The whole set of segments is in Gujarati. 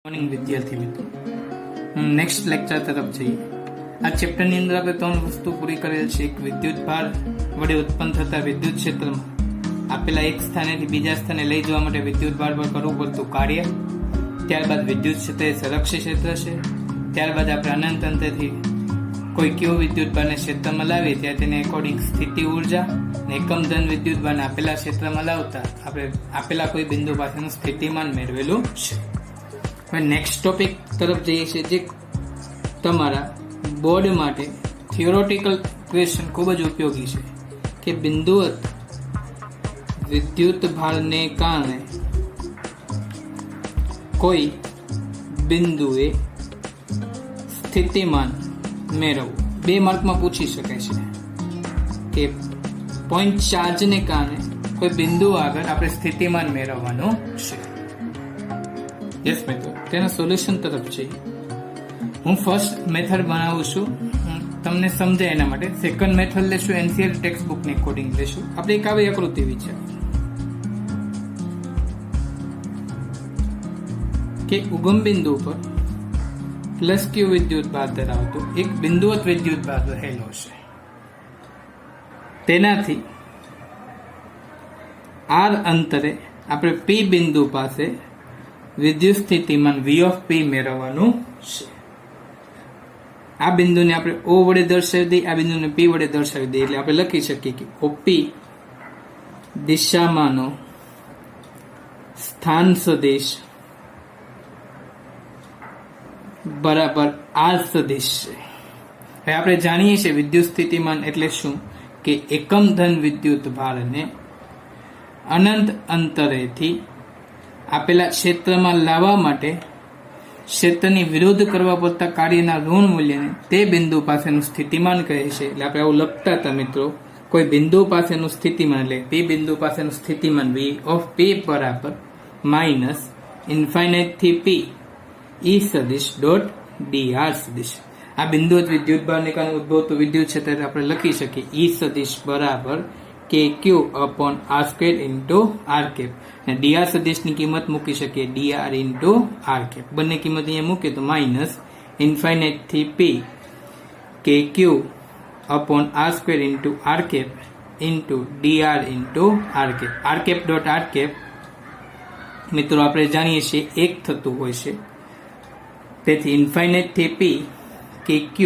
મોર્નિંગ વિદ્યાર્થી મિત્રો, નેક્સ્ટ લેક્ચર તરફ જઈએ. આ ચેપ્ટરની અંદર આપણે 3 વસ્તુ પૂરી કરેલ છે. એક, વિદ્યુત ભાર વડે ઉત્પન્ન થતા વિદ્યુત ક્ષેત્રમાં આપેલા એક સ્થાનેથી બીજા સ્થાને લઈ જવા માટે વિદ્યુત ભાર પર કરવું પડતું કાર્ય. ત્યારબાદ વિદ્યુત ક્ષેત્ર એ સંરક્ષી ક્ષેત્ર છે. ત્યારબાદ આપણે અનંત અંતરથી કોઈ કેવો વિદ્યુત ભારને ક્ષેત્રમાં લાવીએ ત્યાં તેને એકોર્ડિંગ સ્થિતિ ઉર્જા અને એકમ ધન વિદ્યુત ભારને આપેલા ક્ષેત્રમાં લાવતા આપણે આપેલા કોઈ બિંદુ પાસેનું સ્થિતિમાન મેળવેલું છે. હવે નેક્સ્ટ ટોપિક તરફ જઈએ છીએ, જે તમારા બોર્ડ માટે થિયોરેટિકલ ક્વેશ્ચન ખૂબ જ ઉપયોગી છે કે બિંદુવત વિદ્યુત ભારને કારણે કોઈ બિંદુએ સ્થિતિમાન મેળવવું. 2 માર્કમાં પૂછી શકાય છે કે પોઈન્ટ ચાર્જને કારણે કોઈ બિંદુ આગળ આપણે સ્થિતિમાન મેળવવાનું છે. યસ મિત્રો, તેના સોલ્યુશન તરફ જઈએ. હું ફર્સ્ટ મેથડ બનાવું છું, તમને સમજાય એના માટે. સેકન્ડ મેથડ લેશું, એનસીઆર ટેક્સ્ટ બુકની એકોર્ડિંગ લેશું. આપણે એક આવી આકૃતિ વિચારીએ કે ઉગમ બિંદુ પર પ્લસ ક્યુ વિદ્યુત ભાર ધરાવતો એક બિંદુવત વિદ્યુત ભાર રહેલો છે. તેનાથી આર અંતરે આપણે પી બિંદુ પાસે વિદ્યુત સ્થિતિમાન V of P મેળવવાનું છે. આ બિંદુને આપણે O વડે દર્શાવી દઈએ, આ બિંદુને P વડે દર્શાવી દઈએ, એટલે આપણે લખી શકીએ કે OP દિશામાંનો સ્થાન સદિશ બરાબર R સદિશ છે. હવે આપણે જાણીએ છીએ વિદ્યુત સ્થિતિમાન એટલે શું, કે એકમ ધન વિદ્યુત ભારને અનંત અંતરેથી આપેલા ક્ષેત્રમાં લાવવા માટે ક્ષેત્રની વિરુદ્ધ કરવા પડતા કાર્યના ઋણ મૂલ્યને તે બિંદુ પાસેનું સ્થિતિમાન કહે છે. એટલે આપણે આવું લખતા હતા મિત્રો, કોઈ બિંદુ પાસેનું સ્થિતિમાન એટલે P બિંદુ પાસેનું સ્થિતિમાન V of P બરાબર માઇનસ ઇન્ફાઇનાઇટ થી P E સદિશ ડોટ dr સદિશ. આ બિંદુવત વિદ્યુત ભારને કારણે ઉદ્ભવતું વિદ્યુત ક્ષેત્ર આપણે લખી શકીએ E સદિશ બરાબર KQ upon R square into R cap. અને dr સદિશની કિંમત મૂકી શકીએ dr into R cap. બંને કિંમત અહીંયા મૂકીએ તો માઇનસ ઇન્ફાઇનાઇટ થી P KQ upon R square into R cap into dr into R cap. R cap dot R cap મિત્રો આપણે જાણીએ છીએ 1 થતું હોય છે. તેથી ઇન્ફાઇનાઇટ થી P KQ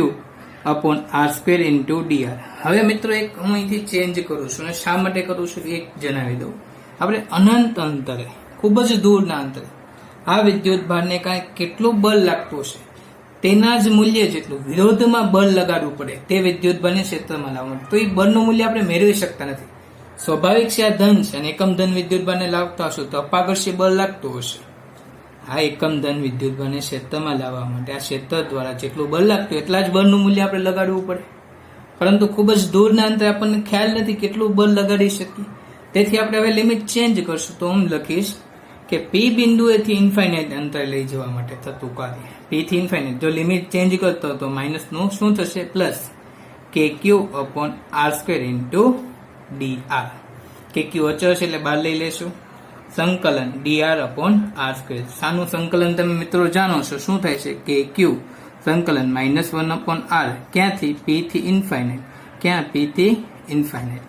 upon R square into dr. હવે મિત્રો એક હું અહીંથી ચેન્જ કરું છું, અને શા માટે કરું છું એક જણાવી દઉં. આપણે અનંત અંતરે, ખૂબ જ દૂરના અંતરે આ વિદ્યુત ભારને કાંઈ કેટલું બળ લાગતું છે તેના જ મૂલ્ય જેટલું વિરોધમાં બળ લગાડવું પડે તે વિદ્યુત ભારને ક્ષેત્રમાં લાવવાનું. તો એ બળનું મૂલ્ય આપણે મેળવી શકતા નથી. સ્વાભાવિક છે આ ધન છે, અને એકમ ધન વિદ્યુત ભારને લાવતા હશું તો અપાકર્ષી બળ લાગતું હશે. આ એકમ ધન વિદ્યુત ભારને ક્ષેત્રમાં લાવવા માટે આ ક્ષેત્ર દ્વારા જેટલું બળ લાગતું એટલા જ બળનું મૂલ્ય આપણે લગાડવું પડે. પરંતુ ખૂબ જ દૂરના અંતરે આપણને ખ્યાલ નથી કેટલું બળ લગાડી શકીએ. તેથી આપણે હવે લિમિટ ચેન્જ કરશું. તો હું લખીશ કે P બિંદુએથી ઇન્ફાઇનાઇટ અંતરે લઈ જવા માટે થતું કાર્ય P થી ઇન્ફાઇનાઇટ. જો લિમિટ ચેન્જ કરતો તો માઇનસનું શું થશે, plus KQ upon R square into dr. KQ અચળ છે એટલે બહાર લઈ લેશું. સંકલન dr upon R square. સાનું સંકલન તમે મિત્રો જાણો છો, શું થાય છે કે Q સંકલન -1 upon R. ક્યાંથી? P થી ઇન્ફાઇનાઇટ. ક્યાં? P થી ઇન્ફાઇનાઇટ.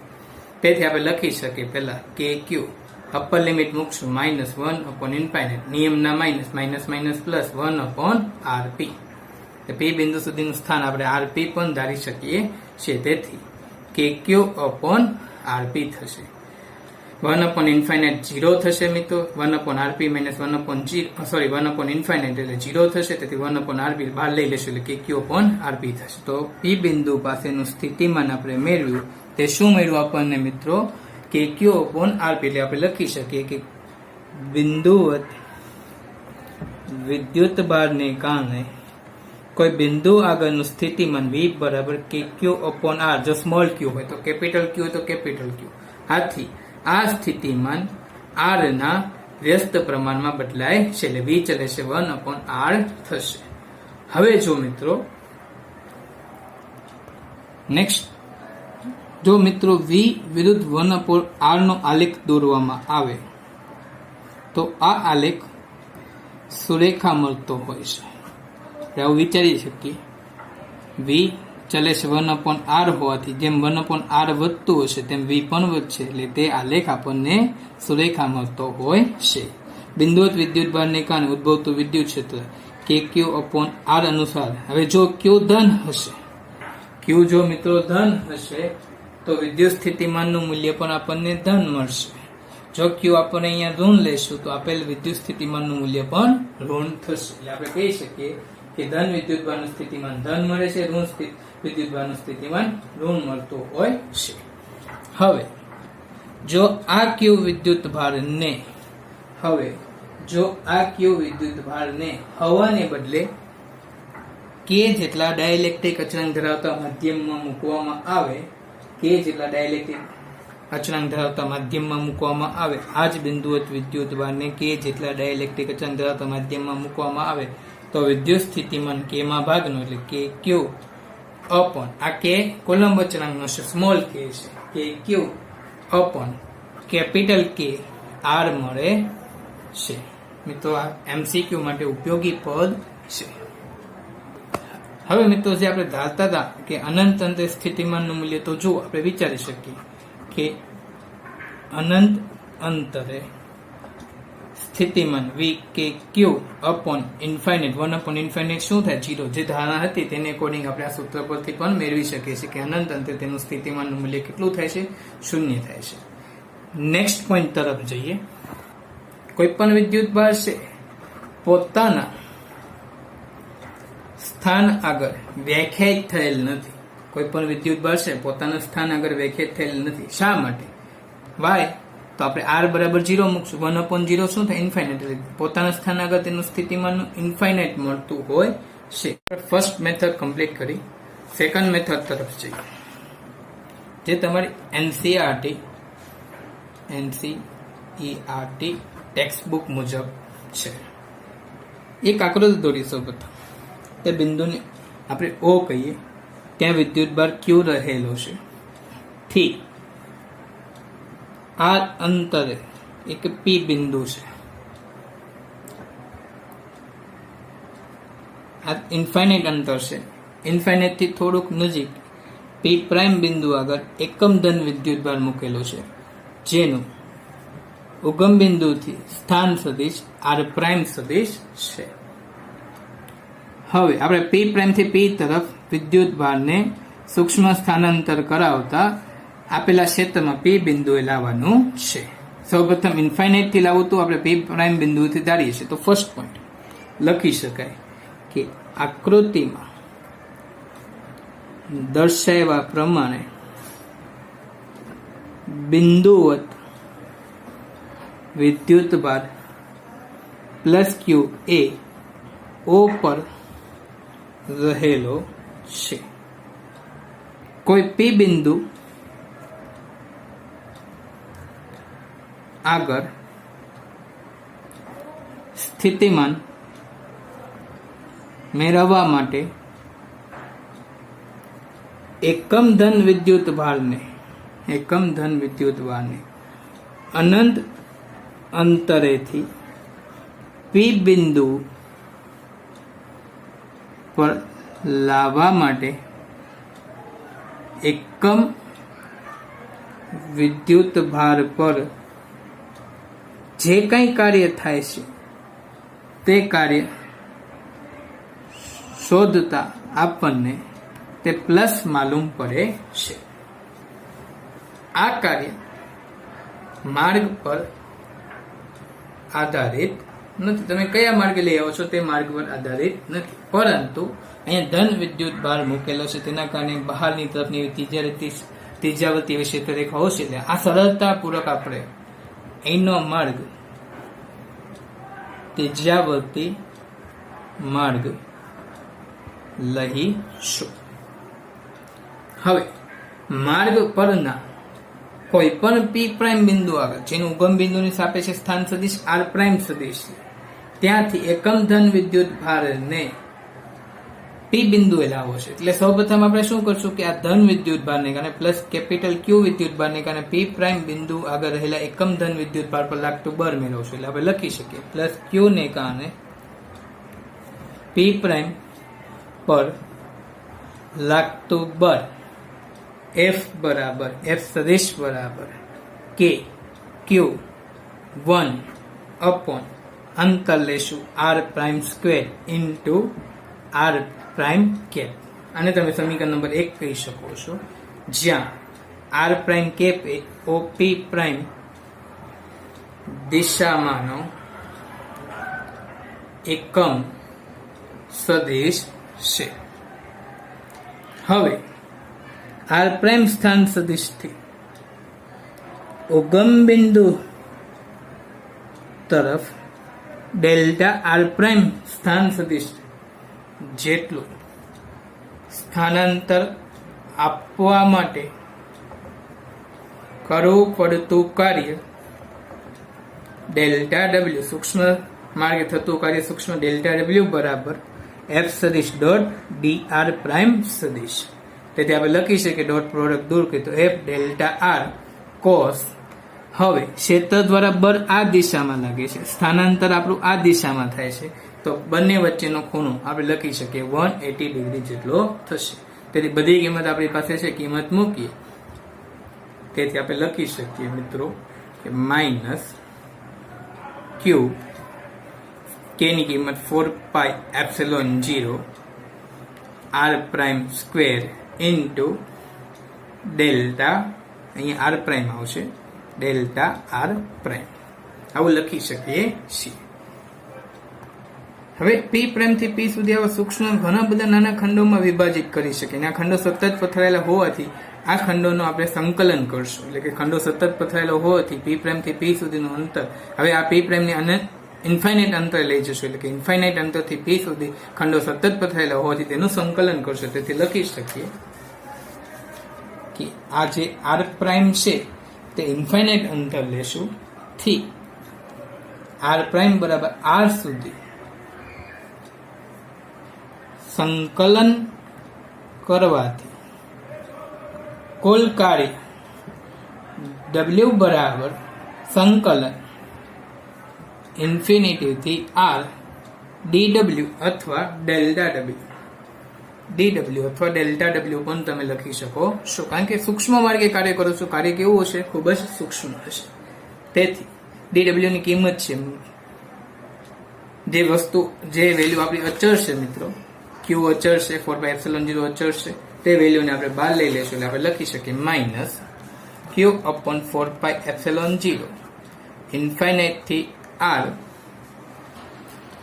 તેથી આપણે લખી શકીએ પહેલા KQ અપર લિમિટ મૂકશું -1 upon ઇન્ફાઇનાઇટ. નિયમના minus minus minus plus 1 upon RP. P બિંદુ સુધીનું સ્થાન આપણે RP પણ ધારી શકીએ છીએ. તેથી KQ upon RP થશે. 1 upon ઇન્ફાઇનાઇટ 0 થશે મિત્રો. 1 upon RP minus 1 upon 1 upon infinite એટલે 0 થશે. તેથી 1 upon RP બહાર લઈ લેશું એટલે KQ upon RP થશે. તો P બિંદુ પાસેનું સ્થિતિમાન આપણે મેળવ્યું. તે શું મળ્યું આપણને મિત્રો? KQ upon RP. એટલે આપણે લખી શકીએ કે બિંદુવત વિદ્યુત ભારને કારણે કોઈ બિંદુ આગળનું સ્થિતિમાન V બરાબર KQ upon R. જો સ્મોલ Q હોય તો કેપિટલ Q હોય તો કેપિટલ Q. આથી આ સ્થિતિમાન R ના વ્યસ્ત પ્રમાણમાં બદલાય છે. એટલે V ચલે છે 1 upon R થશે. હવે જો મિત્રો નેક્સ્ટ, જો મિત્રો V વિરુદ્ધ 1 upon R નો આલેખ દોરવામાં આવે તો આ આલેખ સુરેખા મળતો હોય છે. આવું વિચારી શકીએ. વી ચલે છે 1/r હોવાથી જેમ 1/r વધતું હશે તેમ વી પણ વધશે, એટલે તે આલેખ આપણને સુરેખા મળતો હોય છે. બિંદુવત વિદ્યુત ભારને કારણે ઉદ્ભવતું વિદ્યુત ક્ષેત્ર KQ/R અનુસાર, હવે જો Q ધન હશે, Q જો મિત્રો ધન હશે તો વિદ્યુત સ્થિતિમાનનું મૂલ્ય પણ આપણને ધન મળશે. જો Q આપણે અહીંયા ઋણ લેશું તો આપેલ વિદ્યુત સ્થિતિમાનનું મૂલ્ય પણ ઋણ થશે. એટલે આપણે કહી શકીએ કે ધન વિદ્યુતભારનું સ્થિતિમાન ધન મળે છે, ઋણ વિદ્યુતભારનું સ્થિતિમાન ઋણ મળતું હોય છે. હવે જો આ Q વિદ્યુતભારને હવાને બદલે K જેટલા ડાઇલેક્ટ્રિક અચળાંક ધરાવતા માધ્યમમાં મૂકવામાં આવે, આ જ બિંદુવત વિદ્યુતભારને K જેટલા ડાઇલેક્ટ્રિક અચળાંક ધરાવતા માધ્યમમાં મૂકવામાં આવે તો વિદ્યુત સ્થિતિમાન K માં ભાગનો એટલે KQ અપોન આ K કોલમ અચળાંકનો છે, સ્મોલ k છે, KQ upon capital K R મળે છે. મિત્રો આ MCQ માટે ઉપયોગી પદ છે. હવે મિત્રો જે આપણે ધારતા હતા કે અનંત અંતે સ્થિતિમાનનું મૂલ્ય, તો જો આપણે વિચારી શકીએ કે અનંત અંતરે સ્થિતિમાન VKQ અપોન ઇન્ફાઇનાઇટ 1/∞ શું થાય? 0. જે ધારણા હતી તેને અકોર્ડિંગ આપણે આ સૂત્ર પરથી પણ મેળવી શકીએ છીએ કે અનંત અંતે તેનું સ્થિતિમાનનું મૂલ્ય કેટલું થાય છે? 0 થાય છે. નેક્સ્ટ પોઈન્ટ તરફ જઈએ. કોઈ પણ વિદ્યુતભાર છે પોતાના સ્થાન આગળ વ્યાખ્યાયિત થયેલ નથી. કોઈ પણ વિદ્યુતભાર છે પોતાના સ્થાન આગળ વ્યાખ્યાયિત થયેલ નથી. શા માટે? વાય તો આપણે R બરાબર 0 મૂકશું. 1/0 શું થાય? ઇન્ફાઇનાઇટ. એટલે પોતાના સ્થાન આગળ તેનું સ્થિતિમાનનું ઇન્ફાઇનાઇટ મળતું હોય છે. ફર્સ્ટ મેથડ કમ્પ્લીટ કરી સેકન્ડ મેથડ તરફ જઈએ, જે તમારી NCERT ટેક્સ્ટ બુક મુજબ છે. એક આકૃતિ દોરીશું. પ્રથમ તે બિંદુને આપણે O કહીએ, ત્યાં વિદ્યુતભાર Q રહેલો છે. થી આ અંતરે એક P બિંદુ છે. આ ઇન્ફાઇનાઇટ અંતર છે. ઇન્ફાઇનાઇટ થી થોડુંક નજીક P પ્રાઇમ બિંદુ આગળ એકમ ધન વિદ્યુતભાર મૂકેલો છે, જેનું ઉગમ બિંદુથી સ્થાન સદિશ R પ્રાઇમ સદિશ છે. હવે આપણે P પ્રાઇમ થી P તરફ વિદ્યુતભારને સૂક્ષ્મ સ્થાનાંતર કરાવતા આપેલા ક્ષેત્રમાં P બિંદુએ લાવવાનું છે. સૌપ્રથમ ઇન્ફાઇનાઇટ થી લાવવું તો આપણે P પ્રાઇમ બિંદુથી ધારીએ છીએ. તો ફર્સ્ટ પોઈન્ટ લખી શકાય કે આકૃતિમાં દર્શાવ્યા પ્રમાણે બિંદુવત વિદ્યુતભાર +Q એ O પર રહેલો છે. કોઈ P બિંદુ આગળ સ્થિતિમાન મેળવવા માટે એકમ ધન વિદ્યુતભારને અનંત અંતરેથી P બિંદુ પર લાવવા માટે એકમ વિદ્યુતભાર પર જે કંઈ કાર્ય થાય છે તે કાર્ય શોધતા આપણને તે પ્લસ માલુમ પડે છે. આ કાર્ય માર્ગ પર આધારિત નથી. તમે કયા માર્ગે લઈ આવો છો તે માર્ગ પર આધારિત નથી, પરંતુ અહીંયા ધન વિદ્યુતભાર મૂકેલો છે તેના કારણે બહારની તરફની ત્રિજ્યાવર્તી ક્ષેત્ર રેખા હશે. એટલે આ સરળતાપૂર્વક આપણે અહીંનો માર્ગ ત્રિજ્યાવર્તી માર્ગ લઈશું. હવે માર્ગ પરના કોઈ પણ P પ્રાઇમ બિંદુ આગળ જેનું ઉગમ બિંદુની સાપેક્ષે સ્થાન સદિશ R પ્રાઇમ સદિશ છે, ત્યાંથી એકમ ધન વિદ્યુતભારને P બિંદુએ લાવવો છે. એટલે સૌપ્રથમ આપણે શું કરશું કે આ ધન વિદ્યુતભારને કારણે પ્લસ કેપિટલ Q વિદ્યુતભારને કારણે P પ્રાઇમ બિંદુ આગળ રહેલા એકમ ધન વિદ્યુતભાર પર લાગતું બળ મેળવશું. એટલે આપણે લખી શકીએ +Q ને કારણે પી પ્રાઇમ પર લાગતું બળ એફ બરાબર એફ સદિશ બરાબર કે ક્યુ 1 અપોન અંતર લેશું R prime square into R prime cap. આને તમે સમીકરણ નંબર 1 કહી શકો છો, જ્યાં આર પ્રાઇમ કેપ એ ઓપી પ્રાઇમ દિશામાંનો એકમ સદિશ છે. હવે આર પ્રાઇમ સ્થાન સદિશથી ઉગમ બિંદુ તરફ ડેલ્ટા આર પ્રાઇમ સ્થાન સદિશ જેટલું સ્થાનાંતર આપવા માટે કરવું પડતું કાર્ય ડેલ્ટા ડબલ્યુ સૂક્ષ્મ માર્ગે થતું કાર્ય સૂક્ષ્મ ડેલ્ટા ડબલ્યુ બરાબર એફ સદિશ ડોટ ડી આર પ્રાઇમ સદિશ. તેથી આપણે લખી શકીએ ડોટ પ્રોડક્ટ દૂર કરીએ તો એફ ડેલ્ટા આર કોસ. હવે ક્ષેત્ર દ્વારા બળ આ દિશામાં લાગે છે, સ્થાનાંતર આપણું આ દિશામાં થાય છે, તો બંને વચ્ચેનો ખૂણો આપણે લખી શકીએ 180 ડિગ્રી જેટલો થશે. તેથી બધી કિંમત આપણી પાસે છે, કિંમત મૂકીએ. તેથી આપણે લખી શકીએ મિત્રો કે માઇનસ ક્યુ કે ની કિંમત 4πε0 R prime square into delta, અહીંયા આર પ્રાઇમ આવશે, ડેલ્ટા આર પ્રાઇમ. આવું લખી શકીએ છીએ. હવે પી પ્રાઇમ થી પી સુધી આવા સૂક્ષ્મ ઘણા બધા નાના ખંડોમાં વિભાજિત કરી શકીએ. આ ખંડો સતત પથરાયેલા હોવાથી આ ખંડોનું આપણે સંકલન કરશું, એટલે કે ખંડો સતત પથરાયેલો હોવાથી પી પ્રાઇમ થી પી સુધીનું અંતર, હવે આ પી પ્રાઇમ ને ઇન્ફાઇનાઇટ અંતરે લઈ જશું, એટલે કે ઇન્ફાઇનાઇટ અંતરથી પી સુધી ખંડો સતત પથરાયેલા હોવાથી તેનું સંકલન કરશું. તેથી લખી શકીએ કે આ જે આર પ્રાઇમ છે તે ઇન્ફાઇનાઇટ અંતર લેશું થી આર પ્રાઇમ બરાબર આર સુધી સંકલન કરવાથી કુલ કાર્ય W બરાબર સંકલન ઇન્ફિનિટી થી આર DW અથવા ડેલ્ટા ડબલ્યુ પણ તમે લખી શકો છો, કારણ કે સૂક્ષ્મ માર્ગે કાર્ય કરો છો, કાર્ય કેવું હશે, ખૂબ જ સૂક્ષ્મ હશે. તેથી DW ની કિંમત છે, જે વસ્તુ જે વેલ્યુ આપણી અચળ છે મિત્રો, ક્યુ અચળ છે, 4πε0 અચળ છે, તે વેલ્યુને આપણે બહાર લઈ લેશું, એટલે આપણે લખી શકીએ માઇનસ ક્યુ અપોન 4πε0 ઇન્ફાઇનાઇટ થી R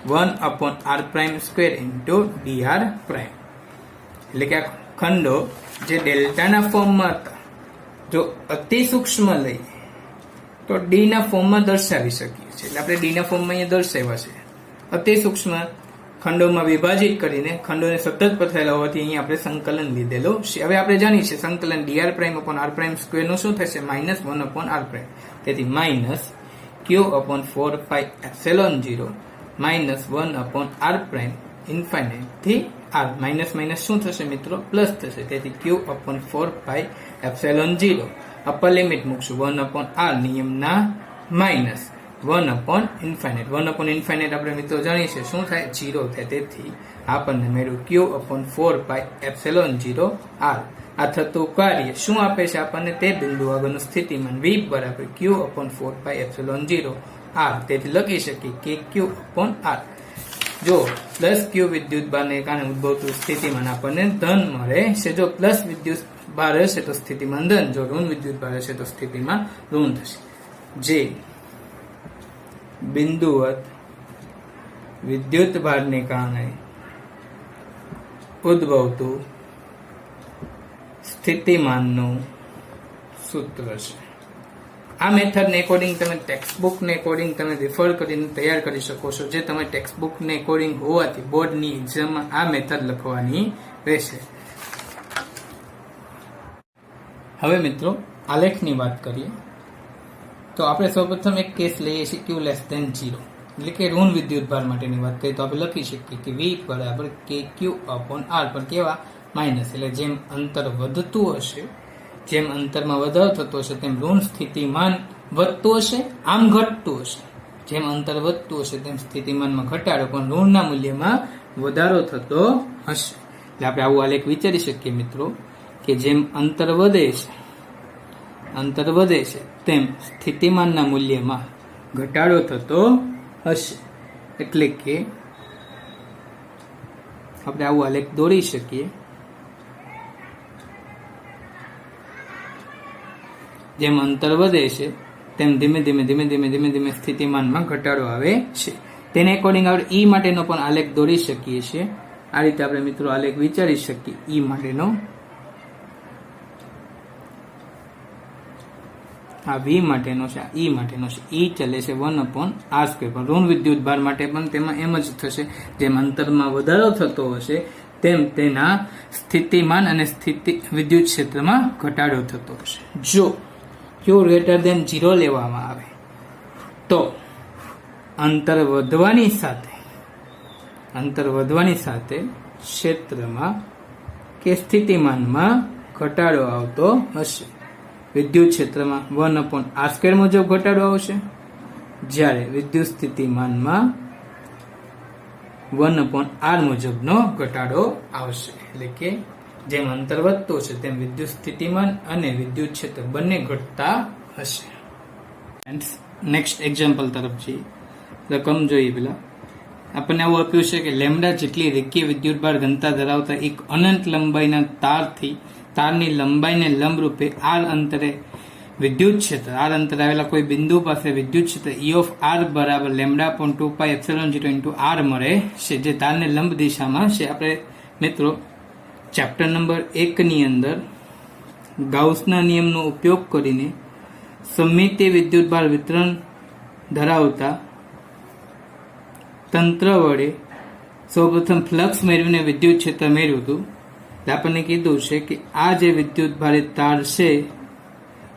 1 upon R prime square into D R prime. એટલે કે આ ખંડો જે ડેલ્ટાના ફોર્મમાં હતા, જો અતિ સૂક્ષ્મ લઈએ તો ડી ના ફોર્મમાં દર્શાવી શકીએ છીએ. એટલે આપણે ડી ના ફોર્મમાં અહીંયા દર્શાવ્યા છે. અતિ સૂક્ષ્મ ખંડોમાં વિભાજિત કરીને ખંડોને સતત પથરાયેલા હોવાથી અહીંયા આપણે સંકલન લીધેલો છે. હવે આપણે જાણીએ છીએ સંકલન d R prime upon R prime square નું શું થશે, -1 અપોન આર પ્રાઇમ. તેથી માઇનસ ક્યુ upon 4πε0 -1 upon R prime infinite થી આર. માઇનસ માઇનસ શું થશે મિત્રો, પ્લસ થશે. તેથી ક્યુ અપોન 4πε0 અપર લિમિટ મૂકશું 1 અપોન આર નિયમના minus 1 upon infinite. 1 upon infinite આપણે મિત્રો જાણીએ છીએ શું થાય, 0 થાય. તેથી આપણને મળ્યું ક્યુ અપોન 4πε0 આર. આ થતું કાર્ય શું આપે છે આપણને, તે બિંદુ આગળનું સ્થિતિમાન V બરાબર ક્યુ અપોન 4πε0 આર. તેથી લખી શકીએ કે ક્યુ અપોન આર. જો પ્લસ ક્યુ વિદ્યુત ભારને કારણે ઉદ્ભવતું સ્થિતિમાન આપણને ધન મળે છે. જો પ્લસ વિદ્યુત ભાર હશે તો સ્થિતિમાન ધન, જો ઋણ વિદ્યુત ભાર હશે તો સ્થિતિમાન ઋણ થશે. જે બિંદુવત વિદ્યુત ભારને કારણે ઉદ્ભવતું સ્થિતિમાનનું સૂત્ર છે. આ મેથડને એકોર્ડિંગ તમે ટેક્સ્ટબુકને એકોર્ડિંગ તમે રિફર કરીને તૈયાર કરી શકો છો. જે તમે ટેક્સ્ટબુકને એકોર્ડિંગ હોવાથી બોર્ડની એક્ઝામમાં આ મેથડ લખવાની રહેશે. હવે મિત્રો આલેખની વાત કરીએ તો આપણે સૌપ્રથમ એક કેસ લઈએ છીએ Q લેસ ધેન 0, એટલે કે ઋણ વિદ્યુત ભાર માટેની વાત કરીએ તો આપણે લખી શકીએ કે V બરાબર KQ અપોન R, પર કેવા માઇનસ. એટલે જેમ અંતર વધતું હશે, જેમ અંતરમાં વધારો થતો હશે તેમ ઋણ સ્થિતિમાન વધતું હશે, આમ ઘટતું હશે. જેમ અંતર વધતું હશે તેમ સ્થિતિમાનમાં ઘટાડો પણ ઋણના મૂલ્યમાં વધારો થતો હશે. એટલે આપણે આવું આલેખ વિચારી શકીએ મિત્રો કે જેમ અંતર વધે છે તેમ સ્થિતિમાનના મૂલ્યમાં ઘટાડો થતો હશે. એટલે કે આપણે આવું આલેખ દોરી શકીએ. જેમ અંતર વધે છે તેમ ધીમે ધીમે સ્થિતિમાનમાં ઘટાડો આવે છે. તેને એકોર્ડિંગ આપણે ઈ માટેનો પણ આલેખ દોરી શકીએ છીએ. આ રીતે આપણે મિત્રો આલેખ વિચારી શકીએ ઈ માટેનો. આ વી માટેનો છે, ઈ માટેનો છે. ઈ ચલે છે 1/r². પણ ઋણ વિદ્યુત ભાર માટે પણ તેમાં એમ જ થશે. જેમ અંતરમાં વધારો થતો હશે તેમ તેના સ્થિતિમાન અને વિદ્યુત ક્ષેત્રમાં ઘટાડો થતો હશે. જો Q greater than 0 લેવામાં આવે તો અંતર વધવાની સાથે ક્ષેત્રમાં કે સ્થિતિમાનમાં ઘટાડો આવતો હશે. વિદ્યુત ક્ષેત્રમાં 1/r² મુજબ ઘટાડો આવશે, જ્યારે વિદ્યુત સ્થિતિમાનમાં 1/r મુજબનો ઘટાડો આવશે. એટલે કે જેમ અંતર વધતું છે તેમ વિદ્યુત સ્થિતિમાન અને વિદ્યુત ક્ષેત્ર બંને ઘટતા હશે. નેક્સ્ટ એક્ઝામ્પલ તરફ જઈએ. રકમ જોઈએ પેલા આપણને આવું આપ્યું છે કે લેમ્ડા જેટલી રેખીય વિદ્યુતભાર ઘનતા ધરાવતા એક અનંત લંબાઈના તારની લંબાઈને લંબરૂપે r અંતરે વિદ્યુત ક્ષેત્ર અંતરે આવેલા કોઈ બિંદુ પાસે વિદ્યુત ક્ષેત્ર E of r બરાબર λ/2πε0 × r મળે છે, જે તારને લંબ દિશામાં છે. આપણે મિત્રો ચેપ્ટર નંબર 1 ની અંદર ગાઉસના નિયમનો ઉપયોગ કરીને સમમિતીય વિદ્યુતભાર વિતરણ ધરાવતા તંત્ર વડે સૌપ્રથમ ફ્લક્સ મેળવીને વિદ્યુત ક્ષેત્ર મેળવ્યું હતું. આપણને કીધું છે કે આ જે વિદ્યુત ભારિત તાર છે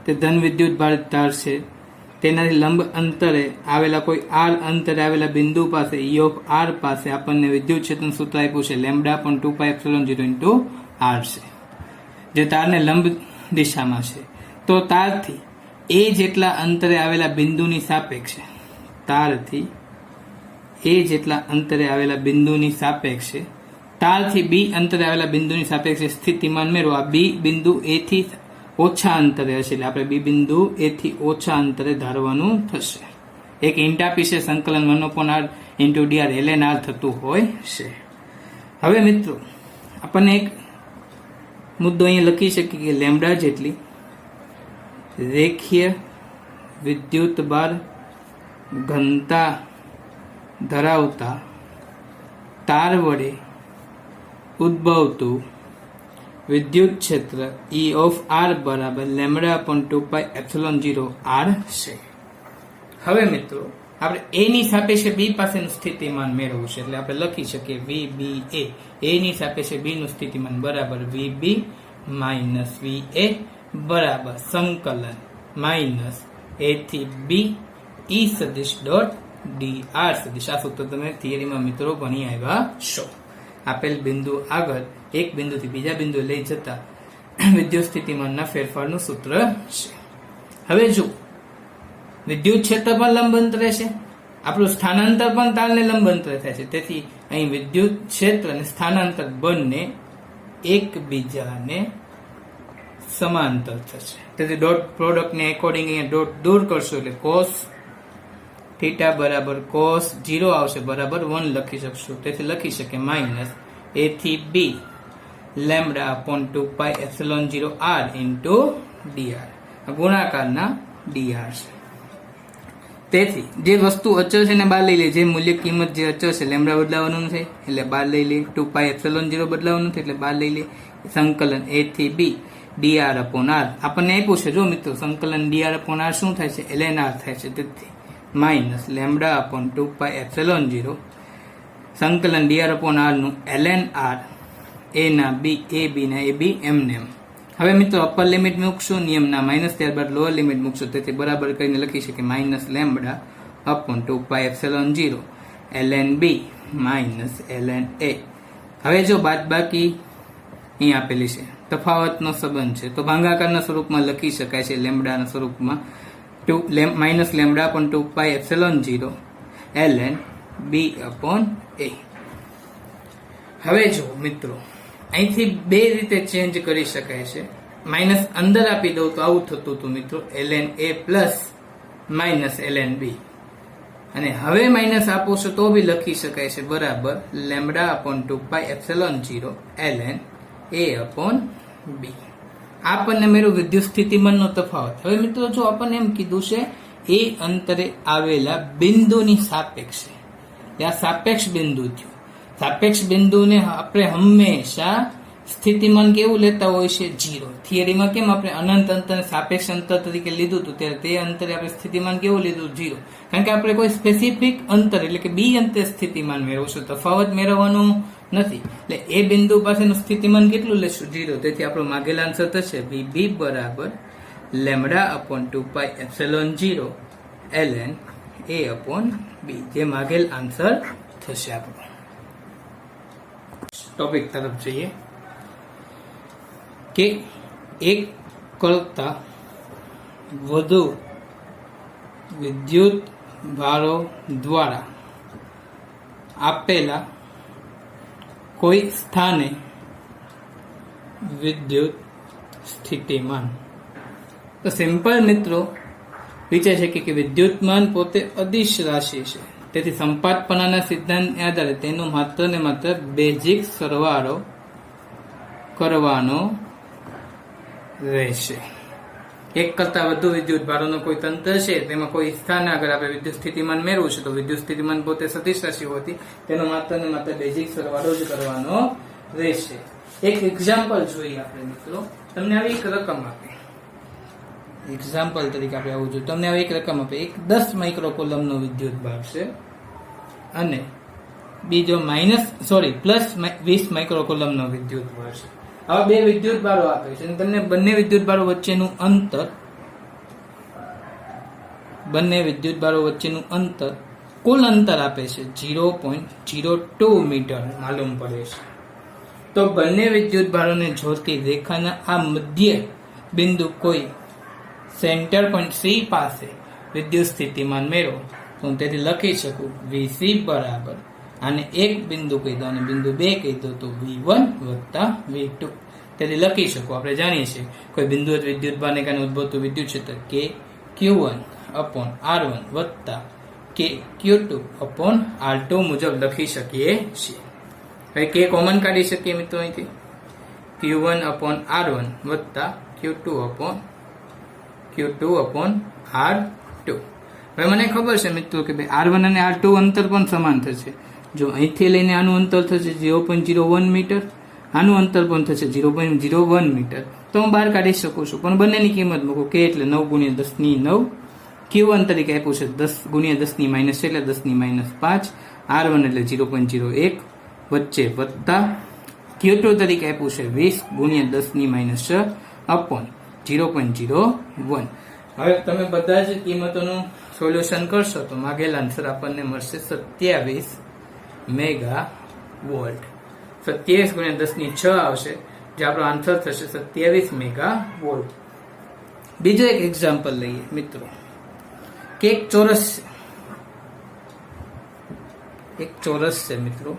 તે ધન વિદ્યુત ભારિત તાર છે. તેનાથી લંબ અંતરે આવેલા કોઈ r અંતરે આવેલા બિંદુ પાસે E of r પાસે આપણને વિદ્યુત ક્ષેત્રનું સૂત્ર આપ્યું છે λ/2πε0 × r છે, જે તારને લંબ દિશામાં છે. તો તારથી a જેટલા અંતરે આવેલા બિંદુની સાપેક્ષે તારથી b અંતરે આવેલા બિંદુની સાપેક્ષે સ્થિતિમાન મેળવો. આ b બિંદુ a થી ઓછા અંતરે હશે, એટલે આપણે b બિંદુ a થી ઓછા અંતરે ધારવાનું થશે. એક ઈંટ આપી છે સંકલન 1/r × dr ln r થતું હોય છે. હવે મિત્રો આપણને એક મુદ્દો અહીંયા લખી શકીએ કે લેમ્ડા જેટલી રેખીય વિદ્યુતભાર ઘનતા ધરાવતા તાર વડે ઉદ્ભવતું વિદ્યુત ક્ષેત્ર E of r બરાબર λ/2πε0 r છે. હવે મિત્રો આપણે a ની સાપેક્ષે b પાસેનું સ્થિતિમાન મેળવવું છે, એટલે આપણે લખી શકીએ VBA. a ની સાપેક્ષે b નું સ્થિતિમાન બરાબર VB માઇનસ VA બરાબર સંકલન માઇનસ a થી b E સદિશ ડોટ dr સદિશ. આ સૂત્ર તમે થિયરીમાં મિત્રો ભણી આવ્યા છો. આપેલ બિંદુ આગળ એક બિંદુથી બીજા બિંદુ લઈ જતા વિદ્યુત સ્થિતિમાનના ફેરફારનું સૂત્ર છે. હવે જો વિદ્યુત ક્ષેત્ર પણ લંબ અંતરે છે, આપણું સ્થાનાંતર પણ તારને લંબ અંતરે થાય છે. તેથી અહીં વિદ્યુત ક્ષેત્ર અને સ્થાનાંતર બંને એકબીજાને સમાંતર થશે. તેથી ડોટ પ્રોડક્ટને એકોર્ડિંગ અહીંયા ડોટ દૂર કરશો એટલે cos થીટા બરાબર cos 0 આવશે બરાબર 1 લખી શકશું. તેથી લખી શકે માઇનસ a થી b λ/2πε0 r into dr. ગુણાકારના dr છે. તેથી જે વસ્તુ અચળ છે એને બહાર લઈ લે. જે મૂલ્ય કિંમત જે અચળ છે લેમ્ડા બદલાવાનું છે એટલે બહાર લઈ લે. 2πε0 બદલાવાનું છે એટલે બહાર લઈ લે. સંકલન a થી b dr/r આપણને આપ્યું છે. જો મિત્રો સંકલન dr/r શું થાય છે? ln r થાય છે. તેથી માઇનસ λ/2πε0 સંકલન dr/r નું ln r a ના b a b ના a b એમને. હવે મિત્રો અપર લિમિટ મૂકશું નિયમના માઇનસ, ત્યારબાદ લોઅર લિમિટ મૂકશું. તેથી બરાબર કરીને લખી શકીએ minus λ/2πε0 ln b minus ln a. હવે જો બાદબાકી અહીં આપેલી છે, તફાવતનો સંબંધ છે, તો ભાગાકારના સ્વરૂપમાં લખી શકાય છે. લેમ્ડાના સ્વરૂપમાં માઇનસ λ/2πε0 ln b/a. હવે જો મિત્રો, અહીંથી બે રીતે ચેન્જ કરી શકાય છે. માઇનસ અંદર આપી દઉં તો આવું થતું હતું મિત્રો, ln a plus minus ln b. અને હવે માઇનસ આપો છો તો બી લખી શકાય છે બરાબર lambda upon 2 epsilon 0 ln a upon b. આપણને મેળવ્યું વિદ્યુત સ્થિતિમાનનો તફાવત. હવે મિત્રો જો આપણને એમ કીધું છે એ અંતરે આવેલા બિંદુની સાપેક્ષે, આ સાપેક્ષ બિંદુ થયું. સાપેક્ષ બિંદુને આપણે હંમેશા સ્થિતિમાન કેવું લેતા હોય છે? 0. થિયરીમાં કેમ આપણે અનંત અંતર સાપેક્ષ અંતર તરીકે લીધું હતું, ત્યારે તે અંતરે આપણે સ્થિતિમાન કેવું લીધું? 0. કારણ કે આપણે કોઈ સ્પેસિફિક અંતર એટલે કે બી અંતરે સ્થિતિમાન મેળવશું, તફાવત મેળવવાનું નથી. એટલે એ બિંદુ પાસેનું સ્થિતિમાન કેટલું લેશું? 0. તેથી આપણો માગેલા આન્સર થશે VB બરાબર lambda upon 2 epsilon 0 ln a upon b, જે માગેલ આન્સર થશે આપણો. ટોપિક તરફ જઈએ કે એક કરતા વધુ વિદ્યુત ભારો દ્વારા આપેલા કોઈ સ્થાને વિદ્યુત સ્થિતિમાન. તો સિમ્પલ મિત્રો વિચાર છે કે વિદ્યુતમાન પોતે અદિશ રાશિ છે, તેથી સંપાતપણાના સિદ્ધાંતને આધારે તેનો માત્ર ને માત્ર બેઝિક સરવાળો કરવાનો રહેશે. એક કરતા વધુ વિદ્યુત ભારોનો કોઈ તંત્ર છે, તેમાં કોઈ સ્થાન આગળ આપણે વિદ્યુત સ્થિતિમાન મેળવવું છે, તો વિદ્યુત સ્થિતિમાન પોતે સદિશ રાશિ હોતી તેનો માત્ર ને માત્ર બેઝિક સરવાળો જ કરવાનો રહેશે. એક એક્ઝામ્પલ જોઈએ આપણે મિત્રો. તમને આવી એક રકમ આપે, એક્ઝામ્પલ તરીકે આપણે આવું જોઈએ, તમને આવી એક રકમ આપે, એક 10 માઇક્રોકોલમનો વિદ્યુત ભાર છે અને બીજો પ્લસ 20 માઇક્રોકોલમનો વિદ્યુત ભાર છે. આવા બે વિદ્યુત ભારો આપે છે અને તમને બંને વિદ્યુત ભારો વચ્ચેનું અંતર કુલ અંતર આપે છે 0.02 મીટર માલુમ પડે છે. તો બંને વિદ્યુત ભારોને જોડતી રેખાના આ મધ્ય બિંદુ કોઈ સેન્ટર પોઈન્ટ C પાસે વિદ્યુત સ્થિતિમાન મેળવો. તો હું તેથી લખી શકું VC બરાબર, આને એક બિંદુ કહી દો અને બિંદુ 2 કહી દો તો V1 વત્તા V2. તેથી લખી શકો, આપણે જાણીએ છીએ કોઈ બિંદુ વિદ્યુત ભારને કારણે ઉદ્ભવતું વિદ્યુત ક્ષેત્ર K Q1 અપોન R1 વત્તા K Q2 અપોન R2 મુજબ લખી શકીએ છીએ. હવે K કોમન કાઢી શકીએ મિત્રો અહીંથી, Q1 અપોન R1 વત્તા Q2 અપોન R2. હવે મને ખબર છે મિત્રો કે ભાઈ R1 અને R2 અંતર પણ સમાન થશે. જો અહીંથી લઈને આનું અંતર થશે 0.01 મીટર, આનું અંતર પણ થશે 0.01 મીટર. તો હું બહાર કાઢી શકું છું, પણ બંનેની કિંમત મૂકો. K એટલે 9 × 10⁹, Q1 તરીકે આપ્યું છે 10 × 10⁻6 એટલે 10⁻5, R1 એટલે 0.01 વચ્ચે વત્તા Q2 તરીકે આપ્યું છે 20 × 10⁻6 અપોન 0.01. હવે તમે બધા જ કિંમતોનું સોલ્યુશન કરશો તો માગેલ આન્સર આપણને મળશે 27 મેગાવોલ્ટ. 27 × 10⁶ આવશે, જે આપણો આન્સર થશે 27 મેગાવોલ્ટ. બીજો એક એક્ઝામ્પલ લઈએ મિત્રો કે એક ચોરસ છે મિત્રો,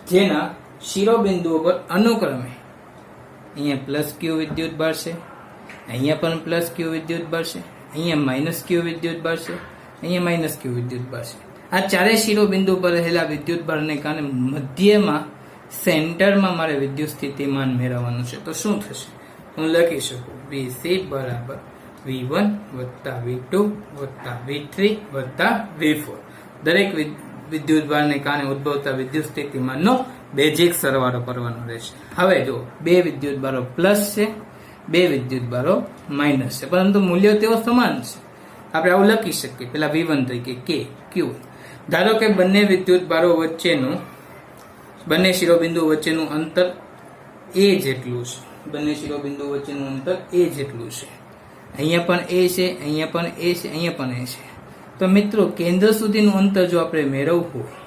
જેના શિરોબિંદુઓ પર અનુક્રમે અહીંયા પ્લસ ક્યુ વિદ્યુત ભાર છે, અહીંયા પણ પ્લસ ક્યુ વિદ્યુત ભાર છે, અહીંયા માઇનસ ક્યુ વિદ્યુત ભાર છે, અહીંયા માઇનસ ક્યુ વિદ્યુત ભાર છે. આ ચારે શિરોબિંદુ પર રહેલા વિદ્યુત ભારને કારણે મધ્યમાં સેન્ટરમાં મારે વિદ્યુત સ્થિતિમાન મેળવવાનું છે. તો શું થશે? હું લખી શકું VC બરાબર V1 વત્તા V2 વત્તા V3 વત્તા V4. દરેક વિદ્યુત ભારને કારણે ઉદ્ભવતા વિદ્યુત સ્થિતિમાનનો બેઝિક સરવાળો કરવાનો રહેશે. હવે જો બે વિદ્યુત ભારો પ્લસ છે, બે વિદ્યુત ભારો માઇનસ છે, પરંતુ મૂલ્યો તેઓ સમાન છે. આપણે આવું લખી શકીએ પેલા V1 તરીકે K Q. ધારો કે બંને વિદ્યુત ભારો વચ્ચેનું, બંને શિરોબિંદુ વચ્ચેનું અંતર A જેટલું છે, બંને શિરોબિંદુ વચ્ચેનું અંતર A જેટલું છે. અહીંયા પણ A છે, અહીંયા પણ A છે, અહીંયા પણ A છે. તો મિત્રો કેન્દ્ર સુધીનું અંતર જો આપણે મેળવવું હોય,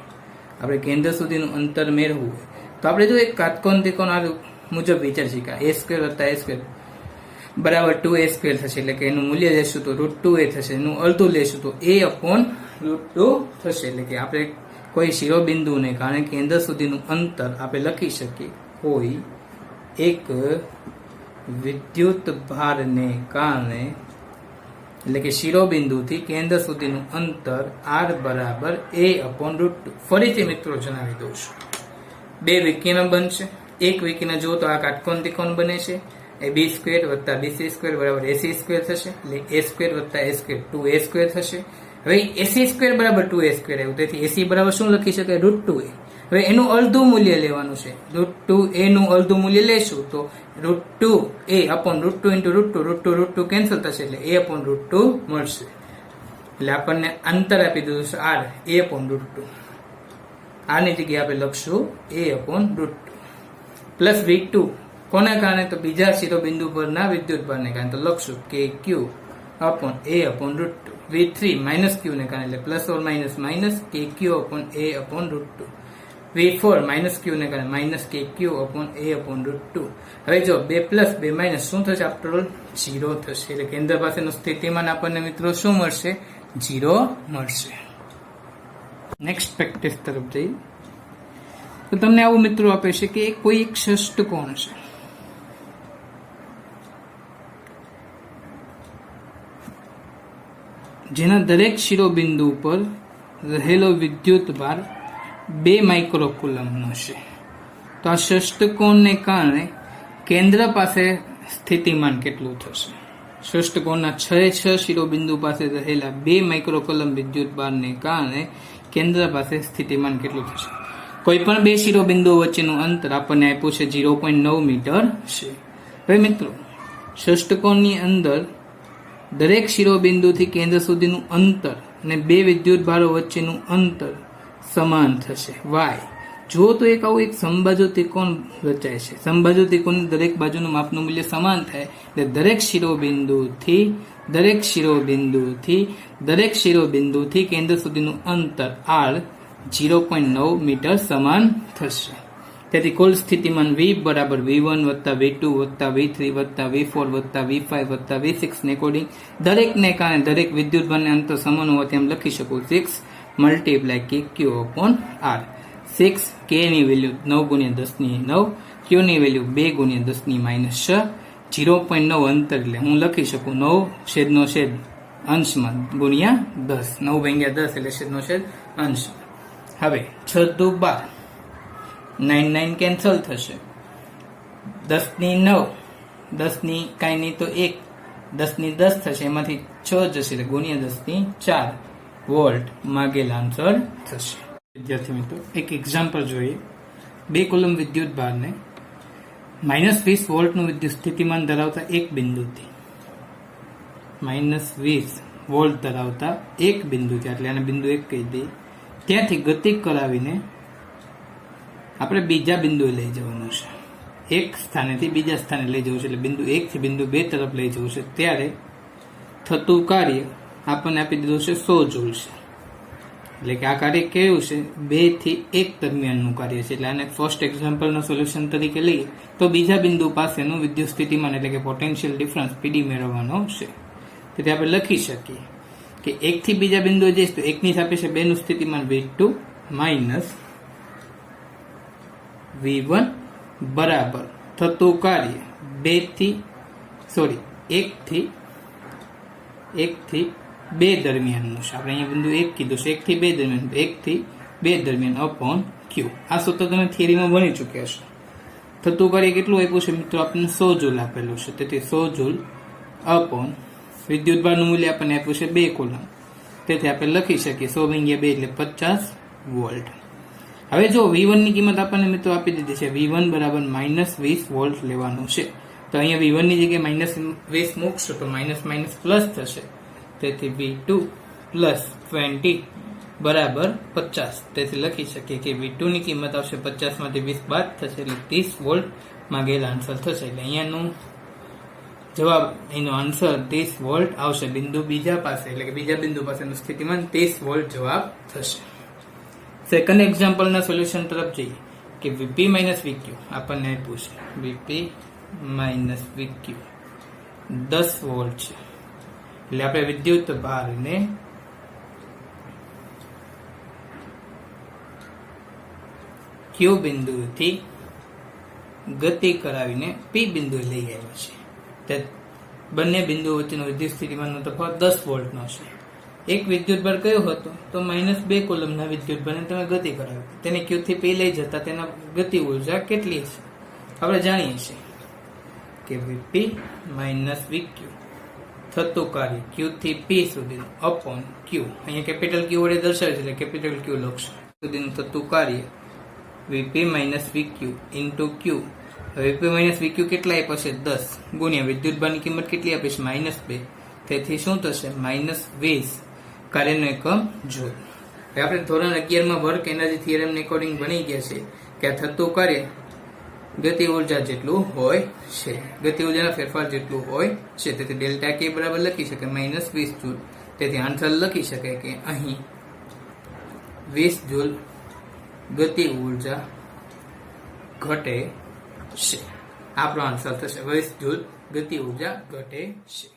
તો આપણે જો એક કાટકોણ ત્રિકોણ આ મુજબ વિચારશે કે A² વત્તા A² બરાબર 2A² થશે, એટલે કે એનું મૂલ્ય લેશું તો √2A થશે, એનું અડધું લેશું તો A/√2 થશે. એટલે કે આપણે કોઈ શિરોબિંદુને કારણે કેન્દ્ર સુધીનું અંતર આપણે લખી શકીએ કોઈ એક વિદ્યુત ભારને કારણે એટલે કે શિરોબિંદુથી કેન્દ્ર સુધીનું અંતર r બરાબર a/√2. ફરીથી મિત્રો જણાવી દઉં છું, બે વિકર્ણ બનશે. એક વિકર્ણ જો તો આ કાટકોણ ત્રિકોણ બને છે, ab² વત્તા bc² બરાબર ac² થશે, એટલે a² વત્તા a² 2a² થશે. હવે ac² બરાબર 2a² આવ્યું, તેથી ac બરાબર શું લખી શકાય? √2a. હવે એનું અડધું મૂલ્ય લેવાનું છે, √2a નું અડધું મૂલ્ય લેશું તો √2a/√2 × √2 કેન્સલ થશે, એટલે a/√2 મળશે. એટલે આપણને અંતર આપી દીધું છે r, a/√2. આની જગ્યાએ આપણે લખશું a/√2 પ્લસ v2 કોના કારણે? તો બીજા શિરોબિંદુ પરના વિદ્યુતભારને કારણે, તો લખશું kq/a/√2. v3 માઇનસ q ને કારણે, એટલે plus or minus minus kq/a/√2. v4 minus q ને કારણે માઇનસ kq/a/√2. હવે જો 2 પ્લસ 2 માઇનસ શું થશે? આફ્ટર ઓલ 0 થશે. એટલે કેન્દ્ર પાસેનું સ્થિતિમાન આપણને મિત્રો શું મળશે? 0 મળશે. નેક્સ્ટ પ્રેક્ટિસ તરફ જઈએ તો તમને આવું મિત્રો આપે છે કે કોઈ એક ષષ્ઠકોણ છે, જેના દરેક શિરોબિંદુ પર રહેલો વિદ્યુત ભાર 2 માઇક્રોકુલમનો છે. તો આ ષષ્ઠકોણને કારણે કેન્દ્ર પાસે સ્થિતિમાન કેટલું થશે? ષષ્ઠકોણના 6 શિરોબિંદુ પાસે રહેલા 2 માઇક્રોકુલમ વિદ્યુત ભારને કારણે કેન્દ્ર પાસે સ્થિતિમાન કેટલું થશે? કોઈ પણ 2 શિરોબિંદુઓ વચ્ચેનું અંતર આપણને આપ્યું છે 0.9 મીટર છે. હવે મિત્રો ષષ્ઠકોણની અંદર દરેક શિરોબિંદુથી કેન્દ્ર સુધીનું અંતર અને 2 વિદ્યુત ભારો વચ્ચેનું અંતર સમાન થશે y. જો તો એક આવું એક સમબાજુ ત્રિકોણ રચાય છે, સમબાજુ ત્રિકોણની દરેક બાજુનું માપનું મૂલ્ય સમાન થાય, એટલે દરેક શિરોબિંદુથી કેન્દ્ર સુધીનું અંતર r 0.9 મીટર સમાન થશે. તેથી કુલ સ્થિતિમાન v બરાબર v1 વત્તા v2 વત્તા v3 વત્તા v4 વત્તા v5 વત્તા v6 ને એકોર્ડિંગ દરેકને કારણે દરેક વિદ્યુતભારને અંતર સમાન હોવા તેમ લખી શકું 6 મલ્ટીપ્લાય kq/r. 6 k ની વેલ્યુ 9 × 10⁹, q ની વેલ્યુ 2 × 10⁻6, 0.9 અંતર એટલે હું લખી શકું 9/છેદ અંશમાં ગુણ્યા 10, 9/10 એટલે છેદનો છેદ અંશ. હવે 6 × 12, 9 કેન્સલ થશે, 10⁹, 10 કાંઈ નહીં તો 1, 10 થશે, એમાંથી 6 જશે એટલે ગુણ્યા 10⁴ વોલ્ટ માગેલા આન્સર થશે. વિદ્યાર્થી મિત્રો એક એક્ઝામ્પલ જોઈએ. 2 કુલમ વિદ્યુત ભારને -20 વોલ્ટનું વિદ્યુત સ્થિતિમાન ધરાવતા એક બિંદુથી -20 વોલ્ટ ધરાવતા એક બિંદુથી, એટલે આને બિંદુ 1 કહી દઈએ, ત્યાંથી ગતિ કરાવીને આપણે બીજા બિંદુએ લઈ જવાનું છે. એક સ્થાનેથી બીજા સ્થાને લઈ જવું છે, એટલે બિંદુ 1 થી બિંદુ 2 તરફ લઈ જવું છે. ત્યારે થતું કાર્ય આપણને આપી દીધું છે 100 જૂલ છે. એટલે કે આ કાર્ય કેવું છે? 2 થી 1 દરમિયાનનું કાર્ય છે. એટલે આને ફર્સ્ટ એક્ઝામ્પલના સોલ્યુશન તરીકે લઈએ તો બીજા બિંદુ પાસેનું વિદ્યુત સ્થિતિમાન એટલે કે પોટેન્શિયલ ડિફરન્સ PD મેળવવાનો છે. તેથી આપણે લખી શકીએ કે 1 થી બીજા બિંદુએ જઈશ તો 1 ની સાપેક્ષે 2 નું સ્થિતિમાન v2 માઇનસ v1 બરાબર થતું કાર્ય 1 થી 2 દરમિયાનનું છે. આપણે અહીંયા બિંદુ 1 કીધું છે, 1 થી 2 દરમિયાન, 1 થી 2 દરમિયાન અપોન q. આ સૂત્ર તમે થિયરીમાં ભણી ચૂક્યા છો. થતું કાર્ય કેટલું આપ્યું છે મિત્રો? આપણને 100 જૂલ આપેલું છે. તેથી 100 જૂલ અપોન વિદ્યુતભારનું મૂલ્ય આપણને આપ્યું છે 2 કુલમ. તેથી આપણે લખી શકીએ 100/2 એટલે 50 વોલ્ટ. હવે જો v1 ની કિંમત આપણને મિત્રો આપી દીધી છે, v1 બરાબર -20 વોલ્ટ લેવાનું છે. તો અહીંયા v1 ની જગ્યાએ -20 મૂકશો તો માઇનસ પ્લસ થશે. તેથી v2 પ્લસ 20 બરાબર 50. તેથી લખી શકીએ કે v2 ની કિંમત આવશે 50 માંથી 20 બાદ થશે એટલે 30 વોલ્ટ માંગેલા આન્સર થશે. એટલે અહીંયાનું જવાબ એનો આન્સર 30 વોલ્ટ આવશે. બિંદુ બીજા પાસે એટલે કે બીજા બિંદુ પાસેનું સ્થિતિમાન 30 વોલ્ટ જવાબ થશે. સેકન્ડ એક્ઝામ્પલના સોલ્યુશન તરફ જઈએ કે vp vq આપણને આપ્યું છે vp vq 10 વોલ્ટ છે. એટલે આપણે વિદ્યુત ભારને ક્યુ બિંદુથી ગતિ કરાવીને પી બિંદુએ લઈ આવ્યા છે. બંને બિંદુઓ વચ્ચેનો વિદ્યુત સ્થિતિમાનનો તફાવત 10 વોલ્ટનો છે. એક વિદ્યુતભાર કયો હતો? તો -2 કુલમના વિદ્યુતભારને તમે ગતિ કરાવી, તેને ક્યુ થી પી લઈ જતા તેના ગતિ ઉર્જા કેટલી છે? આપણે જાણીએ છીએ કે વીપી માઇનસ વીક્યુ થતું કાર્ય ક્યુ થી પી સુધીનું અપોન ક્યુ, અહીંયા કેપિટલ ક્યુ વડે દર્શાવે છે એટલે કેપિટલ ક્યુ લખશું, સુધીનું થતું કાર્ય વીપી માઇનસ વીક્યુ ઇન્ટુ ક્યુ. વીપી માઇનસ વીક્યુ કેટલા આપ્યા છે? 10 ગુણ્યા વિદ્યુતભારની કિંમત કેટલી આપી છે? -2. તેથી શું થશે? -20 કાર્યનો એકમ જૂલ. હવે આપણે ધોરણ 11 માં વર્ક એનર્જી થિયરમ એકોર્ડિંગ ભણી ગયા છે કે આ થતું કાર્ય ગતિ ઉર્જા જેટલું હોય છે, ગતિ ઉર્જાના ફેરફાર જેટલું હોય છે. તેથી ડેલ્ટા કે બરાબર લખી શકે -20 જૂલ. તેથી આન્સર લખી શકાય કે અહીં 20 જૂલ ગતિ ઉર્જા ઘટે છે. આપણો આન્સર થશે 20 જૂલ ગતિ ઉર્જા ઘટે છે.